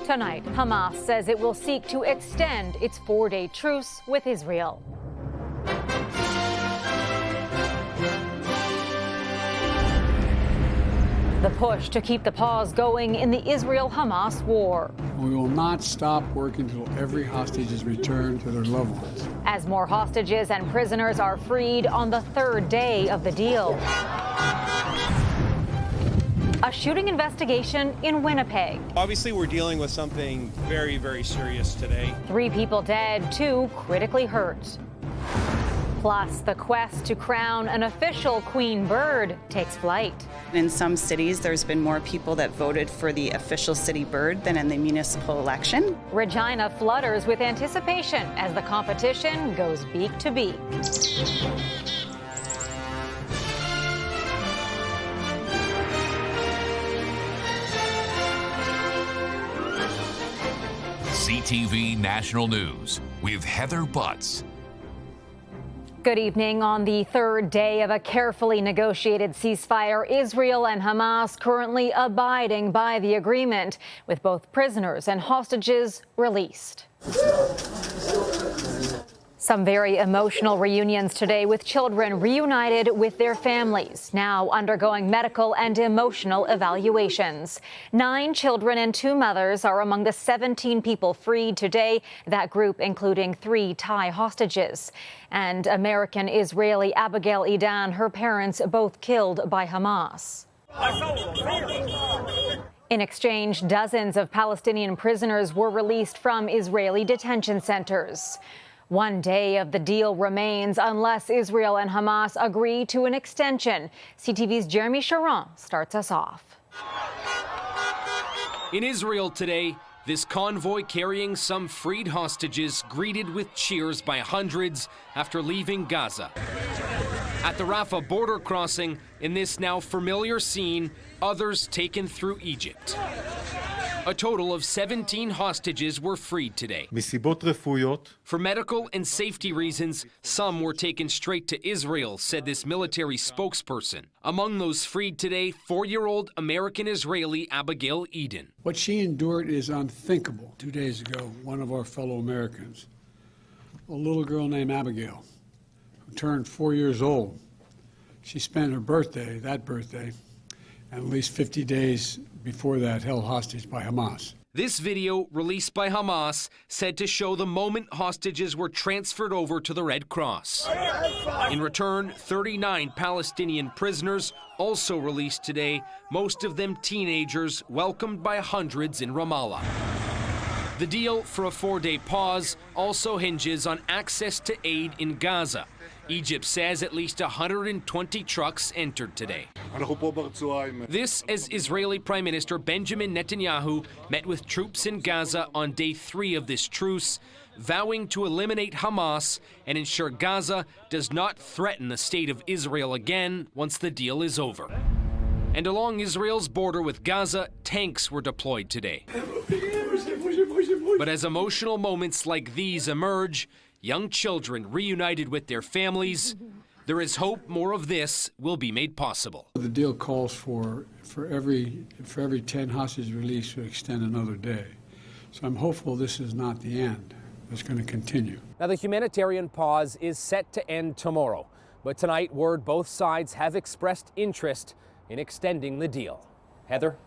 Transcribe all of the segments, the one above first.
Tonight, Hamas says it will seek to extend its 4-day truce with Israel. The push to keep the pause going in the Israel-Hamas war. We will not stop working until every hostage is returned to their loved ones. As more hostages and prisoners are freed on the 3rd day of the deal. A shooting investigation in Winnipeg. Obviously, we're dealing with something very, very serious today. 3 people dead, 2 critically hurt. Plus, the quest to crown an official queen bird takes flight. In some cities, there's been more people that voted for the official city bird than in the municipal election. Regina flutters with anticipation as the competition goes beak to beak. CTV National News with Heather Butts. Good evening. On the 3rd day of a carefully negotiated ceasefire, Israel and Hamas currently abiding by the agreement, with both prisoners and hostages released. Some very emotional reunions today, with children reunited with their families, now undergoing medical and emotional evaluations. 9 children and 2 mothers are among the 17 people freed today, that group including 3 Thai hostages. And American-Israeli Abigail Edan, her parents both killed by Hamas. In exchange, dozens of Palestinian prisoners were released from Israeli detention centers. 1 day of the deal remains unless Israel and Hamas agree to an extension. CTV's Jeremy Sharon starts us off. In Israel today, this convoy carrying some freed hostages greeted with cheers by hundreds after leaving Gaza. At the Rafah border crossing, in this now familiar scene, others taken through Egypt. A total of 17 hostages were freed today. For medical and safety reasons, some were taken straight to Israel, said this military spokesperson. Among those freed today, 4-year-old American-Israeli Abigail Edan. What she endured is unthinkable. 2 days ago, one of our fellow Americans, a little girl named Abigail, who turned 4 years old, she spent her birthday, and at least 50 days before that, held hostage by Hamas. This video, released by Hamas, said to show the moment hostages were transferred over to the Red Cross. In return, 39 Palestinian prisoners also released today, most of them teenagers, welcomed by hundreds in Ramallah. The deal for a 4-day pause also hinges on access to aid in Gaza. Egypt says at least 120 trucks entered today. This as Israeli Prime Minister Benjamin Netanyahu met with troops in Gaza on day 3 of this truce, vowing to eliminate Hamas and ensure Gaza does not threaten the state of Israel again once the deal is over. And along Israel's border with Gaza, tanks were deployed today. But as emotional moments like these emerge, young children reunited with their families, there is hope more of this will be made possible. The deal calls for every 10 hostages released to extend another day. So I'm hopeful this is not the end. It's going to continue. Now, the humanitarian pause is set to end tomorrow. But tonight, word both sides have expressed interest in extending the deal. Heather?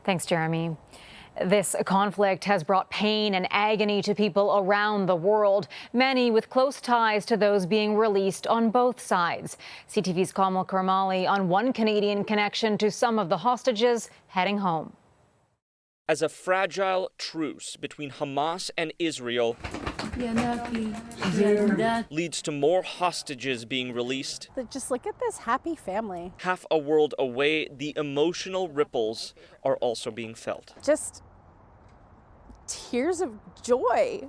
Thanks, Jeremy. This conflict has brought pain and agony to people around the world, many with close ties to those being released on both sides. CTV's Kamal Karmali on one Canadian connection to some of the hostages heading home. As a fragile truce between Hamas and Israel leads to more hostages being released. Just look at this happy family. Half a world away, the emotional ripples are also being felt. Just tears of joy.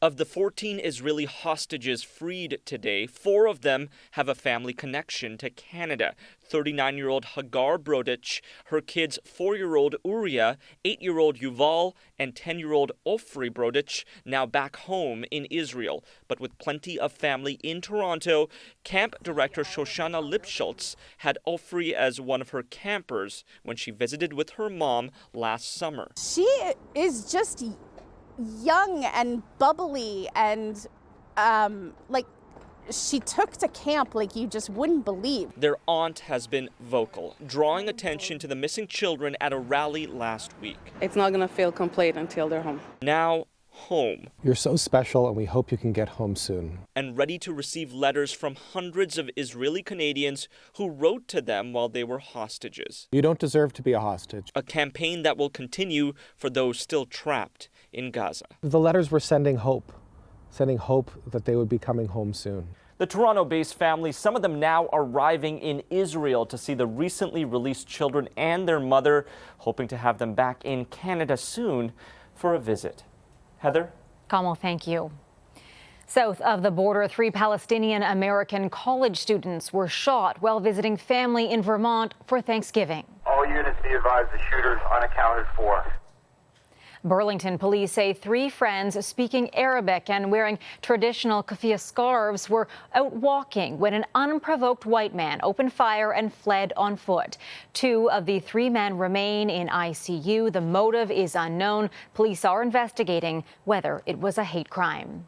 Of the 14 Israeli hostages freed today, 4 of them have a family connection to Canada. 39-year-old Hagar Brodich, her kids 4-year-old Uriah, 8-year-old Yuval, and 10-year-old Ofri Brodich, now back home in Israel. But with plenty of family in Toronto, camp director Shoshana Lipschultz had Ofri as one of her campers when she visited with her mom last summer. She is just young and bubbly and she took to camp like you just wouldn't believe. Their aunt has been vocal, drawing attention to the missing children at a rally last week. It's not going to feel complete until they're home. Now home. You're so special, and we hope you can get home soon. And ready to receive letters from hundreds of Israeli Canadians who wrote to them while they were hostages. You don't deserve to be a hostage. A campaign that will continue for those still trapped in Gaza. The letters were sending hope that they would be coming home soon. The Toronto-based families, some of them now arriving in Israel to see the recently released children and their mother, hoping to have them back in Canada soon for a visit. Heather? Kamal, thank you. South of the border, 3 Palestinian American college students were shot while visiting family in Vermont for Thanksgiving. All units be advised the shooters unaccounted for. Burlington police say 3 friends speaking Arabic and wearing traditional keffiyeh scarves were out walking when an unprovoked white man opened fire and fled on foot. 2 of the 3 men remain in ICU. The motive is unknown. Police are investigating whether it was a hate crime.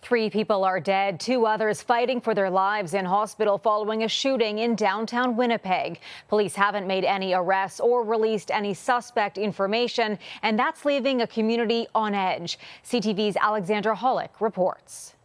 3 people are dead, 2 others fighting for their lives in hospital following a shooting in downtown Winnipeg. Police haven't made any arrests or released any suspect information, and that's leaving a community on edge. CTV's Alexandra Hollick reports.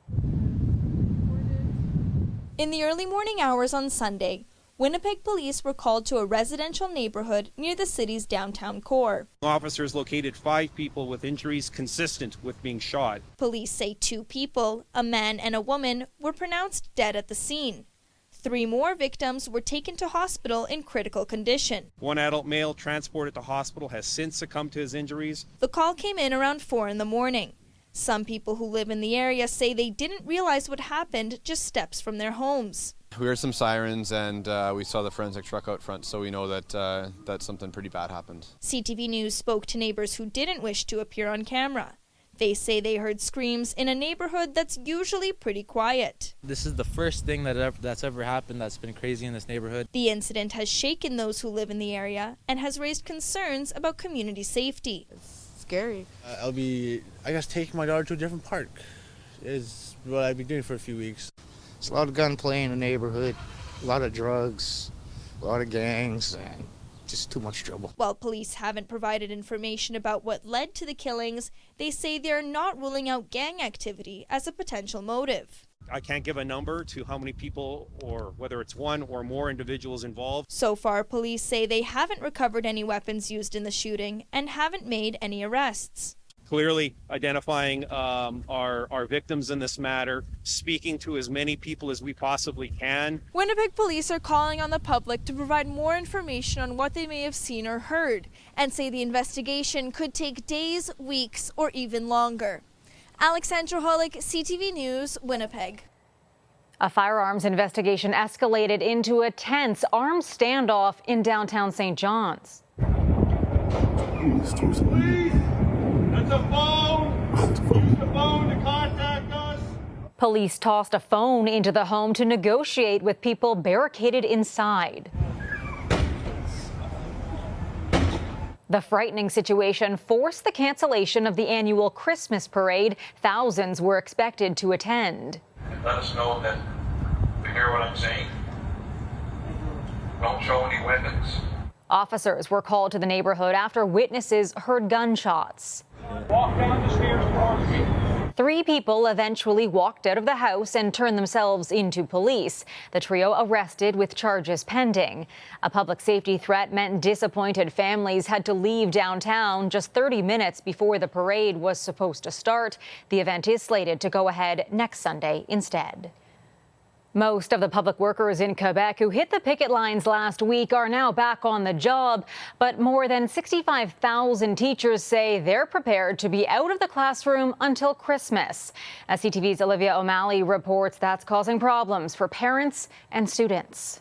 In the early morning hours on Sunday, Winnipeg police were called to a residential neighborhood near the city's downtown core. Officers located 5 people with injuries consistent with being shot. Police say 2 people, a man and a woman, were pronounced dead at the scene. 3 more victims were taken to hospital in critical condition. 1 adult male transported to hospital has since succumbed to his injuries. The call came in around 4 in the morning. Some people who live in the area say they didn't realize what happened just steps from their homes. We heard some sirens and we saw the forensic truck out front, so we know that something pretty bad happened. CTV News spoke to neighbors who didn't wish to appear on camera. They say they heard screams in a neighborhood that's usually pretty quiet. This is the first thing that's ever happened that's been crazy in this neighborhood. The incident has shaken those who live in the area and has raised concerns about community safety. It's scary. I guess taking my daughter to a different park is what I've been doing for a few weeks. There's a lot of gunplay in the neighborhood, a lot of drugs, a lot of gangs, and just too much trouble. While police haven't provided information about what led to the killings, they say they're not ruling out gang activity as a potential motive. I can't give a number to how many people or whether it's 1 or more individuals involved. So far, police say they haven't recovered any weapons used in the shooting and haven't made any arrests. Clearly identifying our victims in this matter, speaking to as many people as we possibly can. Winnipeg police are calling on the public to provide more information on what they may have seen or heard, and say the investigation could take days, weeks, or even longer. Alexandra Hollick, CTV News, Winnipeg. A firearms investigation escalated into a tense armed standoff in downtown St. John's. That's a phone. Use the phone to contact us. Police tossed a phone into the home to negotiate with people barricaded inside. The frightening situation forced the cancellation of the annual Christmas parade. Thousands were expected to attend. Let us know that you hear what I'm saying. Don't show any weapons. Officers were called to the neighborhood after witnesses heard gunshots. Walk down the stairs towards me. 3 people eventually walked out of the house and turned themselves into police. The trio arrested with charges pending. A public safety threat meant disappointed families had to leave downtown just 30 minutes before the parade was supposed to start. The event is slated to go ahead next Sunday instead. Most of the public workers in Quebec who hit the picket lines last week are now back on the job, but more than 65,000 teachers say they're prepared to be out of the classroom until Christmas. As CTV's Olivia O'Malley reports, that's causing problems for parents and students.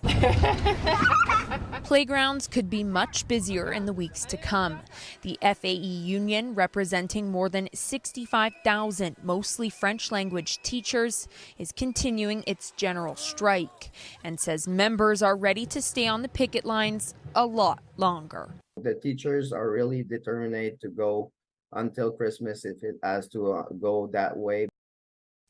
Playgrounds could be much busier in the weeks to come. The FAE union, representing more than 65,000 mostly French language teachers, is continuing its general strike and says members are ready to stay on the picket lines a lot longer. The teachers are really determined to go until Christmas if it has to go that way.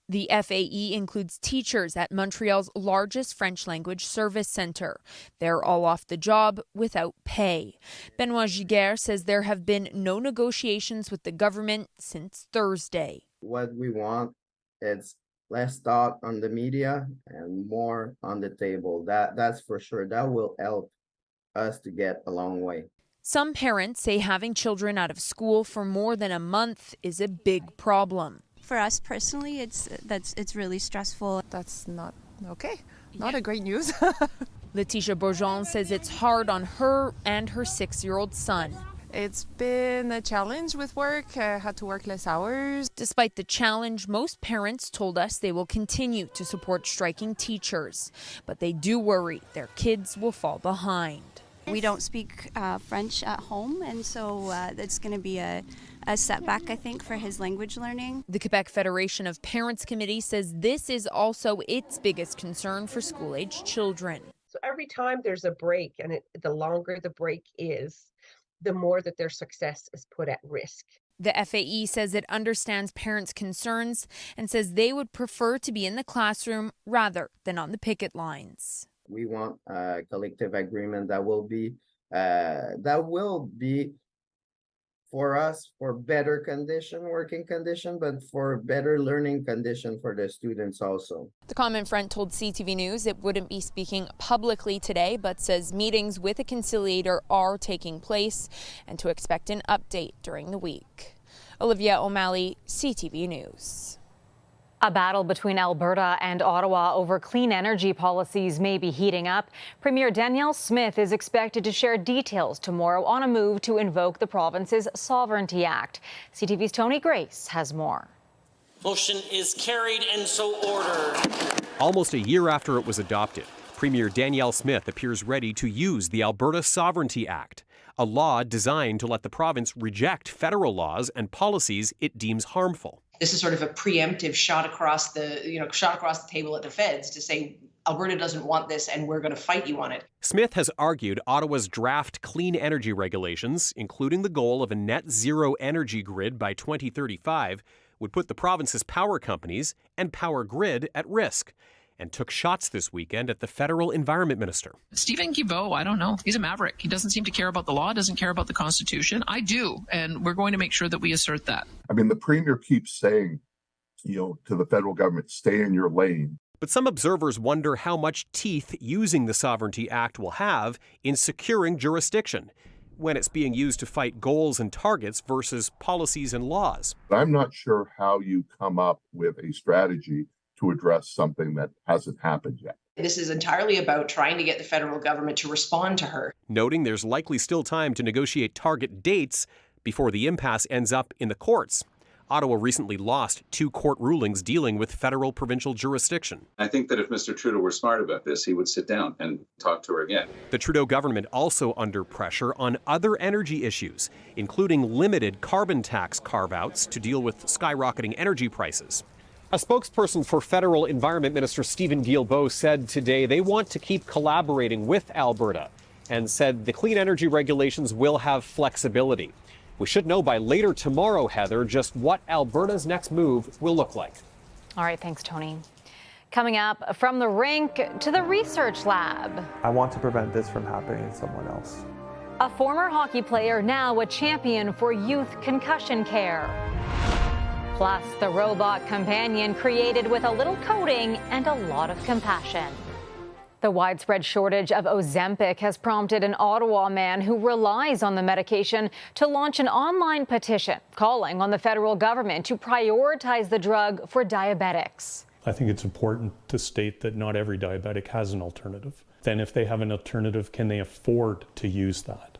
The FAE includes teachers at Montreal's largest French language service centre. They're all off the job without pay. Benoit Giguère says there have been no negotiations with the government since Thursday. What we want is less talk on the media and more on the table. That's for sure. That will help us to get a long way. Some parents say having children out of school for more than a month is a big problem. For us personally, it's really stressful. That's not okay. Not a great news. Letitia Bourgeon says it's hard on her and her 6-year-old son. It's been a challenge with work. I had to work less hours. Despite the challenge, most parents told us they will continue to support striking teachers, but they do worry their kids will fall behind. We don't speak French at home, and so it's going to be a setback, I think, for his language learning. The Quebec Federation of Parents Committee says this is also its biggest concern for school-aged children. So every time there's a break, and the longer the break is, the more that their success is put at risk. The FAE says it understands parents' concerns and says they would prefer to be in the classroom rather than on the picket lines. We want a collective agreement that will be for us for better working condition, but for better learning condition for the students also. The Common Front told CTV News it wouldn't be speaking publicly today, but says meetings with a conciliator are taking place and to expect an update during the week. Olivia O'Malley, CTV News. A battle between Alberta and Ottawa over clean energy policies may be heating up. Premier Danielle Smith is expected to share details tomorrow on a move to invoke the province's Sovereignty Act. CTV's Tony Grace has more. Motion is carried and so ordered. Almost a year after it was adopted, Premier Danielle Smith appears ready to use the Alberta Sovereignty Act, a law designed to let the province reject federal laws and policies it deems harmful. This is sort of a preemptive shot across the table at the feds to say Alberta doesn't want this and we're going to fight you on it. Smith has argued Ottawa's draft clean energy regulations, including the goal of a net zero energy grid by 2035, would put the province's power companies and power grid at risk, and took shots this weekend at the federal environment minister. Stephen Guilbeault, I don't know. He's a maverick. He doesn't seem to care about the law, doesn't care about the Constitution. I do, and we're going to make sure that we assert that. I mean, the premier keeps saying, to the federal government, stay in your lane. But some observers wonder how much teeth using the Sovereignty Act will have in securing jurisdiction when it's being used to fight goals and targets versus policies and laws. I'm not sure how you come up with a strategy to address something that hasn't happened yet. This is entirely about trying to get the federal government to respond to her. Noting there's likely still time to negotiate target dates before the impasse ends up in the courts. Ottawa recently lost 2 court rulings dealing with federal provincial jurisdiction. I think that if Mr. Trudeau were smart about this, he would sit down and talk to her again. The Trudeau government also under pressure on other energy issues, including limited carbon tax carve-outs to deal with skyrocketing energy prices. A spokesperson for Federal Environment Minister Stephen Guilbeault said today they want to keep collaborating with Alberta and said the clean energy regulations will have flexibility. We should know by later tomorrow, Heather, just what Alberta's next move will look like. All right, thanks, Tony. Coming up, from the rink to the research lab. I want to prevent this from happening to someone else. A former hockey player, now a champion for youth concussion care. Plus, the robot companion created with a little coding and a lot of compassion. The widespread shortage of Ozempic has prompted an Ottawa man who relies on the medication to launch an online petition calling on the federal government to prioritize the drug for diabetics. I think it's important to state that not every diabetic has an alternative. Then if they have an alternative, can they afford to use that?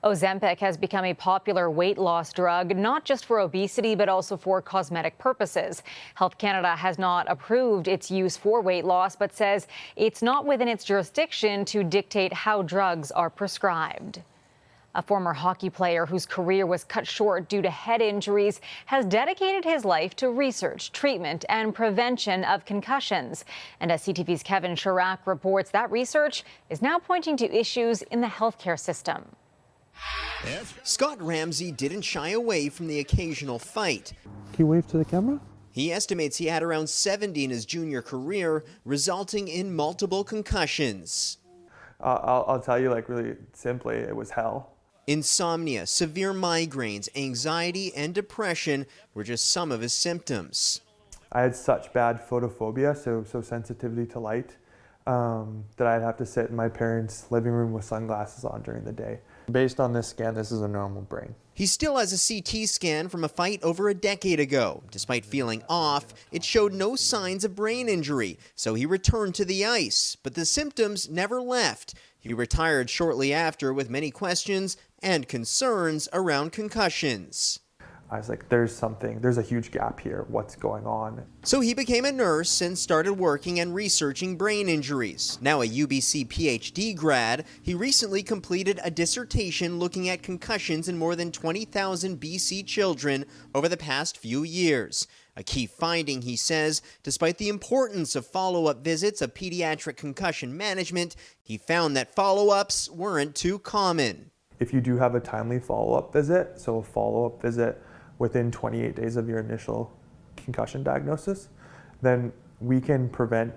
Ozempic has become a popular weight loss drug, not just for obesity, but also for cosmetic purposes. Health Canada has not approved its use for weight loss, but says it's not within its jurisdiction to dictate how drugs are prescribed. A former hockey player whose career was cut short due to head injuries has dedicated his life to research, treatment, and prevention of concussions. And as CTV's Kevin Chirac reports, that research is now pointing to issues in the healthcare system. Scott Ramsey didn't shy away from the occasional fight. Can you wave to the camera? He estimates he had around 70 in his junior career, resulting in multiple concussions. I'll tell you, like, really simply, it was hell. Insomnia, severe migraines, anxiety, and depression were just some of his symptoms. I had such bad photophobia, so sensitivity to light, that I'd have to sit in my parents' living room with sunglasses on during the day. Based on this scan, this is a normal brain. He still has a CT scan from a fight over a decade ago. Despite feeling off, it showed no signs of brain injury, so he returned to the ice. But the symptoms never left. He retired shortly after with many questions and concerns around concussions. I was like, there's a huge gap here. What's going on? So he became a nurse and started working and researching brain injuries. Now a UBC PhD grad, he recently completed a dissertation looking at concussions in more than 20,000 BC children over the past few years. A key finding, he says, despite the importance of follow-up visits of pediatric concussion management, he found that follow-ups weren't too common. If you do have a timely follow-up visit, so a follow-up visit within 28 days of your initial concussion diagnosis, then we can prevent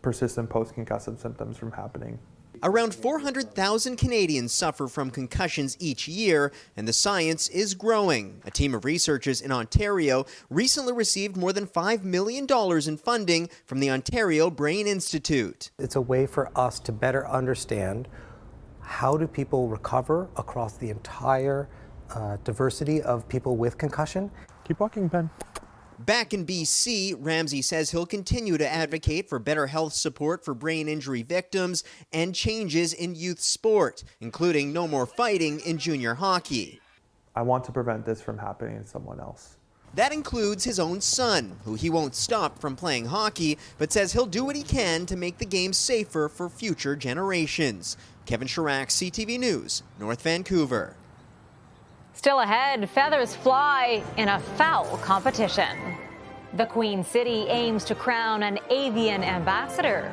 persistent post-concussive symptoms from happening. Around 400,000 Canadians suffer from concussions each year, and the science is growing. A team of researchers in Ontario recently received more than $5 million in funding from the Ontario Brain Institute. It's a way for us to better understand how do people recover across the entire diversity of people with concussion. Keep walking, Ben. Back in BC, Ramsey says he'll continue to advocate for better health support for brain injury victims and changes in youth sport, including no more fighting in junior hockey. I want to prevent this from happening to someone else. That includes his own son, who he won't stop from playing hockey, but says he'll do what he can to make the game safer for future generations. Kevin Chirac, CTV News, North Vancouver. Still ahead, feathers fly in a fowl competition. The Queen City aims to crown an avian ambassador.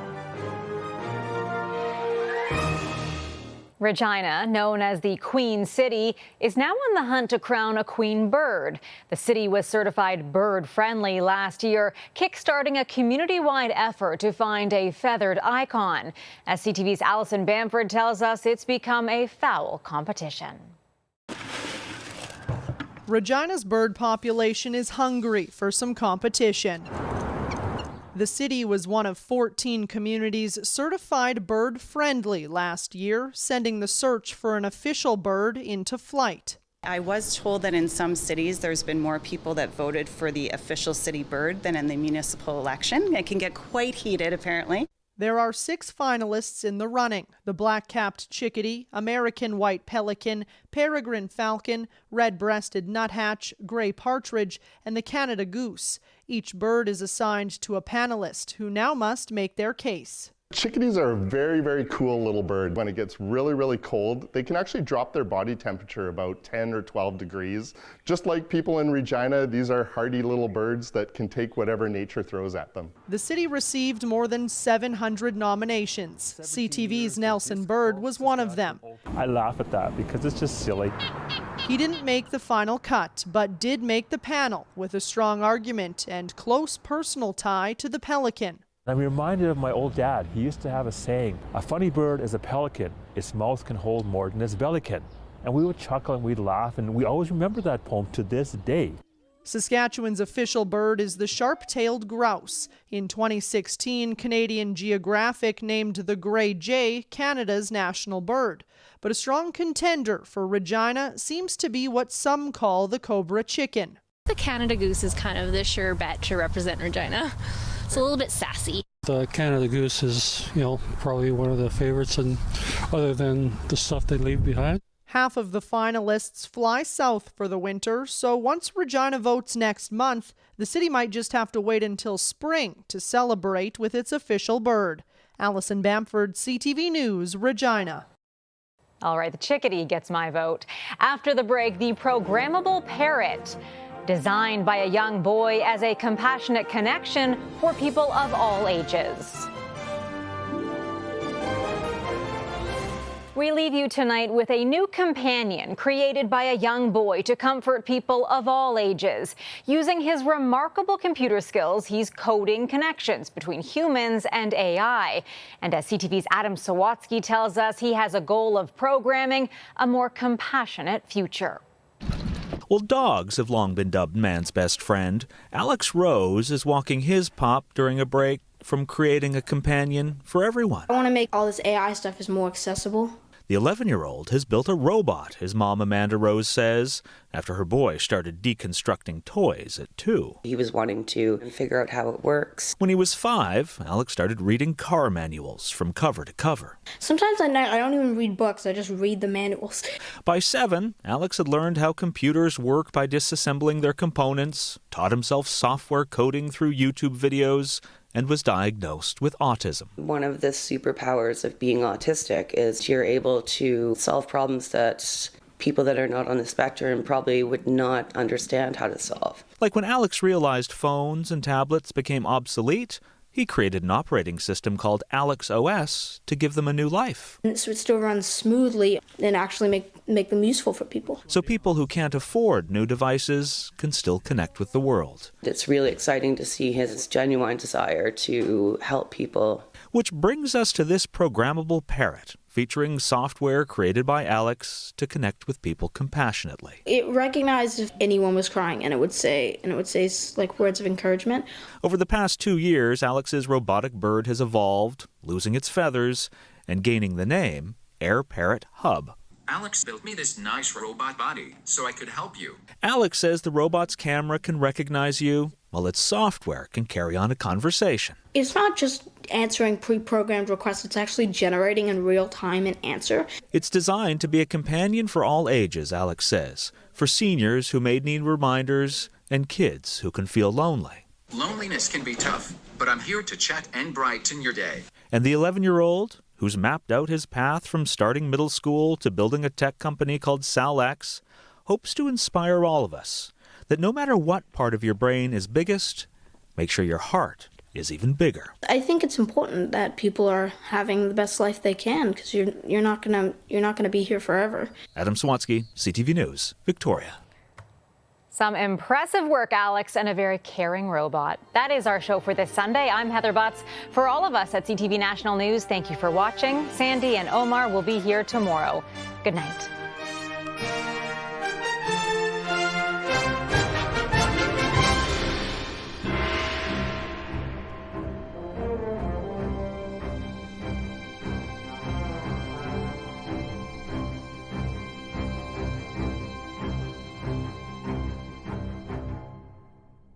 Regina, known as the Queen City, is now on the hunt to crown a queen bird. The city was certified bird-friendly last year, kickstarting a community-wide effort to find a feathered icon. As CTV's Allison Bamford tells us, it's become a fowl competition. Regina's bird population is hungry for some competition. The city was one of 14 communities certified bird-friendly last year, sending the search for an official bird into flight. I was told that in some cities there's been more people that voted for the official city bird than in the municipal election. It can get quite heated, apparently. There are 6 finalists in the running: the black-capped chickadee, American white pelican, peregrine falcon, red-breasted nuthatch, gray partridge, and the Canada goose. Each bird is assigned to a panelist who now must make their case. Chickadees are a very, very cool little bird. When it gets really, really cold, they can actually drop their body temperature about 10 or 12 degrees. Just like people in Regina, these are hardy little birds that can take whatever nature throws at them. The city received more than 700 nominations. CTV's Nelson Bird was one of them. I laugh at that because it's just silly. He didn't make the final cut, but did make the panel with a strong argument and close personal tie to the pelican. I'm reminded of my old dad. He used to have a saying, a funny bird is a pelican. Its mouth can hold more than its belly can. And we would chuckle and we'd laugh, and we always remember that poem to this day. Saskatchewan's official bird is the sharp-tailed grouse. In 2016, Canadian Geographic named the gray jay Canada's national bird. But a strong contender for Regina seems to be what some call the cobra chicken. The Canada goose is kind of the sure bet to represent Regina. It's a little bit sassy. The Canada goose is, probably one of the favorites, and other than the stuff they leave behind. Half of the finalists fly south for the winter, so once Regina votes next month, the city might just have to wait until spring to celebrate with its official bird. Allison Bamford, CTV News, Regina. All right, the chickadee gets my vote. After the break, the programmable parrot, designed by a young boy as a compassionate connection for people of all ages. We leave you tonight with a new companion created by a young boy to comfort people of all ages. Using his remarkable computer skills, he's coding connections between humans and AI. And as CTV's Adam Sawatsky tells us, he has a goal of programming a more compassionate future. Well, dogs have long been dubbed man's best friend. Alex Rose is walking his pup during a break from creating a companion for everyone. I want to make all this AI stuff is more accessible. The 11-year-old has built a robot, his mom Amanda Rose says, after her boy started deconstructing toys at 2. He was wanting to figure out how it works. When he was 5, Alex started reading car manuals from cover to cover. Sometimes at night I don't even read books, I just read the manuals. By 7, Alex had learned how computers work by disassembling their components, taught himself software coding through YouTube videos, and was diagnosed with autism. One of the superpowers of being autistic is you're able to solve problems that people that are not on the spectrum probably would not understand how to solve. Like when Alex realized phones and tablets became obsolete, he created an operating system called Alex OS to give them a new life. So it still runs smoothly and actually make them useful for people. So people who can't afford new devices can still connect with the world. It's really exciting to see his genuine desire to help people. Which brings us to this programmable parrot, featuring software created by Alex to connect with people compassionately. It recognized if anyone was crying, and it would say like words of encouragement. Over the past 2 years, Alex's robotic bird has evolved, losing its feathers, and gaining the name Air Parrot Hub. Alex built me this nice robot body so I could help you. Alex says the robot's camera can recognize you, while its software can carry on a conversation. It's not just answering pre-programmed requests, it's actually generating in real time an answer. It's designed to be a companion for all ages, Alex says, for seniors who may need reminders and kids who can feel lonely. Loneliness can be tough, but I'm here to chat and brighten your day. And the 11-year-old, who's mapped out his path from starting middle school to building a tech company called SalX, hopes to inspire all of us that no matter what part of your brain is biggest, make sure your heart is even bigger. I think it's important that people are having the best life they can, because you're not gonna be here forever. Adam Sawatsky, CTV News, Victoria. Some impressive work, Alex, and a very caring robot. That is our show for this Sunday. I'm Heather Butts. For all of us at CTV National News, thank you for watching. Sandy and Omar will be here tomorrow. Good night.